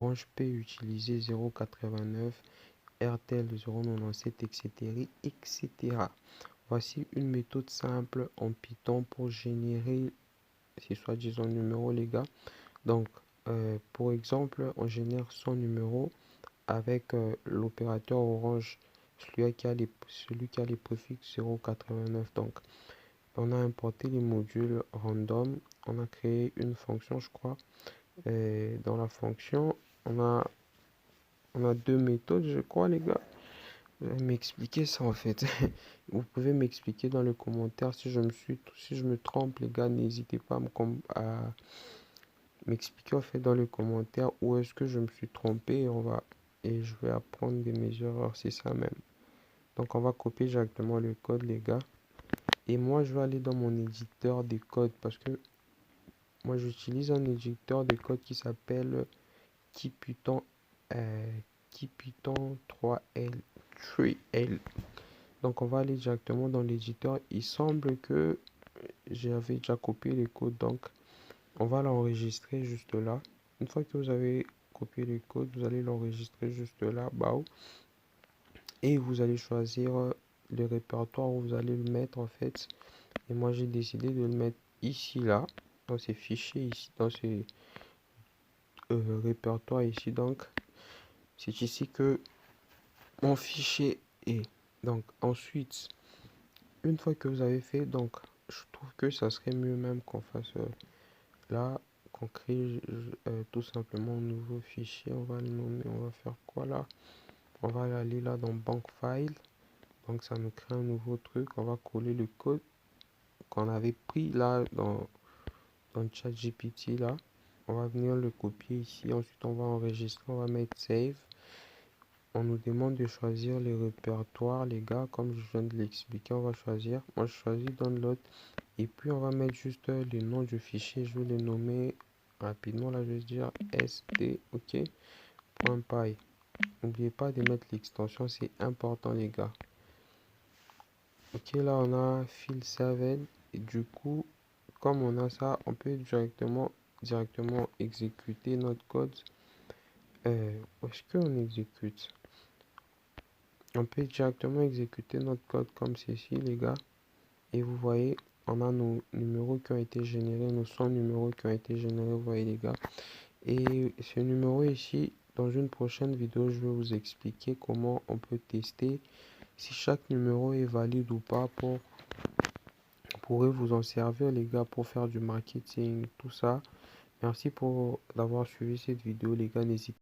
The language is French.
Orange Pay utiliser 0,89, Airtel 0,97, etc., etc. Voici une méthode simple en Python pour générer ces soi-disant numéros, les gars. Donc, pour exemple, on génère son numéro avec l'opérateur Orange, celui qui a les préfixes 0,89. Donc, on a importé les modules random, on a créé une fonction, je crois. Et dans la fonction, on a, on a deux méthodes, je crois, les gars. Vous allez m'expliquer ça en fait. Vous pouvez m'expliquer dans les commentaires si je me trompe, les gars. N'hésitez pas à m'expliquer en fait dans les commentaires où est-ce que je me suis trompé et je vais apprendre de mes erreurs, c'est ça même. Donc on va copier directement le code, les gars. Et moi, je vais aller dans mon éditeur de code parce que moi, j'utilise un éditeur de code qui s'appelle Kipython, euh, Kipython 3L. Donc, on va aller directement dans l'éditeur. Il semble que j'avais déjà copié le code. Donc, on va l'enregistrer juste là. Une fois que vous avez copié le code, vous allez l'enregistrer juste là, bas. Et vous allez choisir le répertoire où vous allez le mettre en fait. Et moi, j'ai décidé de le mettre ici, là, dans ces fichiers ici, dans ces répertoires ici. Donc, c'est ici que mon fichier est. Donc, ensuite, une fois que vous avez fait, donc, je trouve que ça serait mieux même qu'on fasse là, qu'on crée tout simplement un nouveau fichier. On va le nommer, on va faire quoi là? On va aller là dans Bank File. Donc, ça nous crée un nouveau truc. On va coller le code qu'on avait pris là dans ChatGPT là. On va venir le copier ici. Ensuite, on va enregistrer. On va mettre Save. On nous demande de choisir les répertoires, les gars. Comme je viens de l'expliquer, on va choisir. Moi, je choisis Download. Et puis, on va mettre juste le nom du fichier. Je vais le nommer rapidement. Là, je vais dire sd, ok, .py. N'oubliez pas de mettre l'extension. C'est important, les gars. Ok, là, on a File 7. Et du coup, comme on a ça, on peut directement exécuter notre code. Où est-ce qu'on exécute? On peut directement exécuter notre code comme ceci, les gars. Et vous voyez, on a nos numéros qui ont été générés, nos 100 numéros qui ont été générés, vous voyez, les gars. Et ce numéro ici, dans une prochaine vidéo, je vais vous expliquer comment on peut tester si chaque numéro est valide ou pas pour pourrez vous en servir, les gars, pour faire du marketing, tout ça. Merci pour d'avoir suivi cette vidéo, les gars. N'hésitez